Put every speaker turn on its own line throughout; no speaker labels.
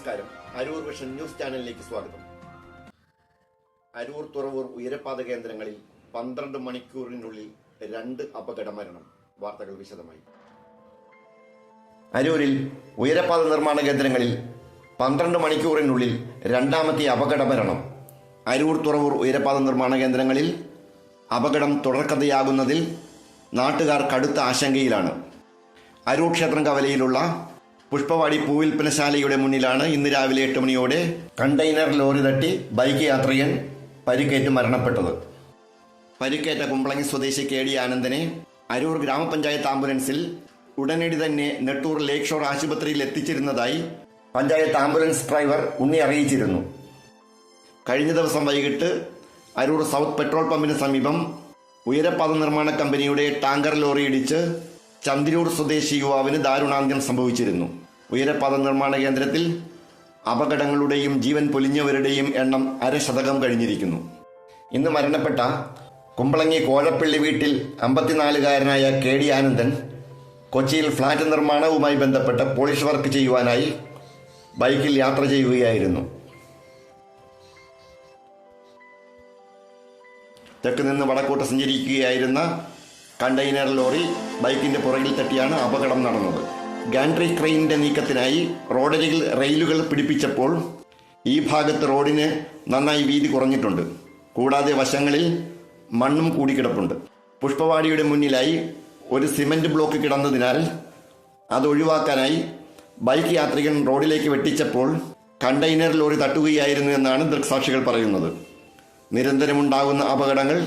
നമസ്കാരം. Aroor vision news ചാനലിലേക്ക് സ്വാഗതം. അരൂർ തുറവൂർ ഉയരപ്പാത കേന്ദ്രങ്ങളിൽ 12 മണിക്കൂറിനുള്ളിൽ 2 അപകട മരണം. വാർത്തകൾ വിശദമായി. അരൂരിൽ ഉയരപ്പാത നിർമ്മാണ കേന്ദ്രങ്ങളിൽ 12 മണിക്കൂറിനുള്ളിൽ രണ്ടാമത്തെ അപകട മരണം. അരൂർ തുറവൂർ ഉയരപ്പാത നിർമ്മാണ കേന്ദ്രങ്ങളിൽ അപകടം തുടർക്കഥയാകുന്നതിൽ നാട്ടുകാർ കടുത്ത ആശങ്കയിലാണ്. അരൂർ ക്ഷേത്രം കവലയിലുള്ള പുഷ്പവാടി പൂവിൽപ്പനശാലയുടെ മുന്നിലാണ് ഇന്ന് രാവിലെ 8 മണിയോടെ കണ്ടെയ്നർ ലോറി തട്ടി ബൈക്ക് യാത്രികൻ പരിക്കേറ്റ് മരണപ്പെട്ടത്. പരിക്കേറ്റ കുമ്പളങ്ങി സ്വദേശി KD ആനന്ദനെ അരൂർ ഗ്രാമപഞ്ചായത്ത് ആംബുലൻസിൽ ഉടനടി തന്നെ നെട്ടൂർ ലേക്ക് ഷോർ ആശുപത്രിയിൽ എത്തിച്ചിരുന്നതായി പഞ്ചായത്ത് ആംബുലൻസ് ഡ്രൈവർ ഉണ്ണി അറിയിച്ചിരുന്നു. കഴിഞ്ഞ ദിവസം വൈകിട്ട് അരൂർ സൗത്ത് പെട്രോൾ പമ്പിന് സമീപം ഉയരപ്പാത നിർമ്മാണ കമ്പനിയുടെ ടാങ്കർ ലോറി ഇടിച്ച് ചന്ദിരൂർ സ്വദേശി യുവാവിന് ദാരുണാന്ത്യം സംഭവിച്ചിരുന്നു. ഉയരപ്പാത നിർമ്മാണ കേന്ദ്രത്തിൽ അപകടങ്ങളുടെയും ജീവൻ പൊലിഞ്ഞവരുടെയും എണ്ണം 1/2 കഴിഞ്ഞിരിക്കുന്നു. ഇന്ന് മരണപ്പെട്ട കുമ്പളങ്ങി കോഴപ്പള്ളി വീട്ടിൽ 54-കാരനായ KD ആനന്ദൻ കൊച്ചിയിൽ ഫ്ളാറ്റ് നിർമ്മാണവുമായി ബന്ധപ്പെട്ട് പോളിഷ് വർക്ക് ചെയ്യുവാനായി ബൈക്കിൽ യാത്ര ചെയ്യുകയായിരുന്നു. തെക്ക് നിന്ന് വടക്കോട്ട് സഞ്ചരിക്കുകയായിരുന്ന കണ്ടെയ്നർ ലോറി ബൈക്കിന്റെ പുറകിൽ തട്ടിയാണ് അപകടം നടന്നത്. ഗാൻട്രി ക്രെയിനിന്റെ നീക്കത്തിനായി റോഡരികിൽ റെയിലുകൾ പിടിപ്പിച്ചപ്പോൾ ഈ ഭാഗത്ത് റോഡിന് നന്നായി വീതി കുറഞ്ഞിട്ടുണ്ട്. കൂടാതെ വശങ്ങളിൽ മണ്ണും കൂടിക്കിടപ്പുണ്ട്. പുഷ്പവാടിയുടെ മുന്നിലായി ഒരു സിമന്റ് ബ്ലോക്ക് കിടന്നതിനാൽ അത് ഒഴിവാക്കാനായി ബൈക്ക് യാത്രികൻ റോഡിലേക്ക് വെട്ടിച്ചപ്പോൾ കണ്ടെയ്നർ ലോറി തട്ടുകയായിരുന്നു എന്നാണ് ദൃക്സാക്ഷികൾ പറയുന്നത്. നിരന്തരമുണ്ടാകുന്ന അപകടങ്ങൾ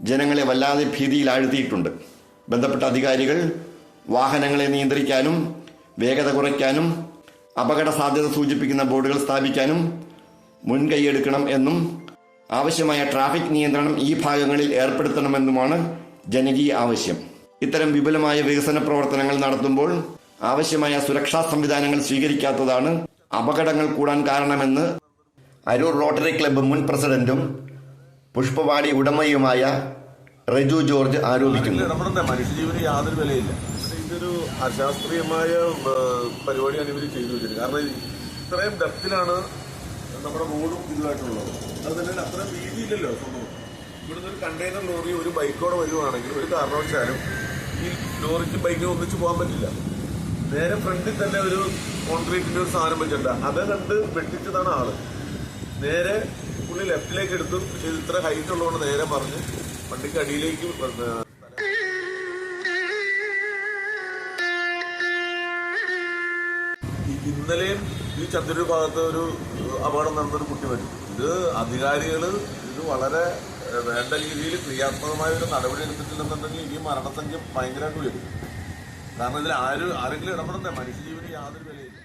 ജനങ്ങളെ വല്ലാതെ ഭീതിയിലാഴ്ത്തിയിട്ടുണ്ട്. ബന്ധപ്പെട്ട അധികാരികൾ വാഹനങ്ങളെ നിയന്ത്രിക്കാനും വേഗത കുറയ്ക്കാനും അപകട സാധ്യത സൂചിപ്പിക്കുന്ന ബോർഡുകൾ സ്ഥാപിക്കാനും മുൻകൈയെടുക്കണം എന്നും ആവശ്യമായ ട്രാഫിക് നിയന്ത്രണം ഈ ഭാഗങ്ങളിൽ ഏർപ്പെടുത്തണമെന്നുമാണ് ജനകീയ ആവശ്യം. ഇത്തരം വിപുലമായ വികസന പ്രവർത്തനങ്ങൾ നടത്തുമ്പോൾ ആവശ്യമായ സുരക്ഷാ സംവിധാനങ്ങൾ സ്വീകരിക്കാത്തതാണ് അപകടങ്ങൾ കൂടാൻ കാരണമെന്ന് അരൂർ റോട്ടറി ക്ലബ്ബ് മുൻ പ്രസിഡന്റും പുഷ്പവാടി ഉടമയുമായ റെജു ജോർജ് ആരോപിക്കുന്നു.
നമ്മുടെ മനുഷ്യജീവന് യാതൊരു വിലയില്ല. ഇതൊരു അശാസ്ത്രീയമായ പരിപാടിയാണ് ഇവർ ചെയ്തു വെച്ചത്. കാരണം ഇത്രയും ഡെപ്തിലാണ് നമ്മുടെ റോഡും ഇതുമായിട്ടുള്ളത്. അത് തന്നെ അത്രയും വീതിയില്ലല്ലോ സംഭവം. ഇവിടുന്ന് ഒരു കണ്ടെയ്നർ ലോറി ഒരു ബൈക്കോടെ വരുവാണെങ്കിൽ ഒരു കാരണവശാലും ഈ ലോറിക്ക് ബൈക്കിന് ഒന്നിച്ച് പോകാൻ പറ്റില്ല. നേരെ ഫ്രണ്ടിൽ തന്നെ ഒരു കോൺക്രീറ്റിന്റെ ഒരു സാധനം വെച്ചിട്ടുണ്ട്. അത് കണ്ട് വെട്ടിച്ചതാണ് ആള്. നേരെ പുള്ളി ലെഫ്റ്റിലേക്ക് എടുത്തു. പക്ഷെ ഇത് ഇത്ര ഹൈറ്റ് ഉള്ളതുകൊണ്ട് നേരെ പറഞ്ഞ് വണ്ടിക്ക് അടിയിലേക്ക് ഇന്നലെയും ഈ ചന്ദ്രൂർ ഭാഗത്ത് ഒരു അപകടം നടന്നൊരു കുട്ടി വരും. ഇത് അധികാരികൾ ഇത് വളരെ വേണ്ട രീതിയിൽ ക്രിയാത്മകമായ ഒരു നടപടി എടുത്തിട്ടില്ലെന്നുണ്ടെങ്കിൽ ഈ മരണസംഖ്യ ഭയങ്കരമായിട്ട് വരും. കാരണം ഇതിൽ ആരെങ്കിലും ഇടപെടണ്ടേ? മനുഷ്യജീവന് യാതൊരു വിലയില്ല.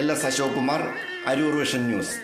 LS Ashok Kumar, Aroor vision news.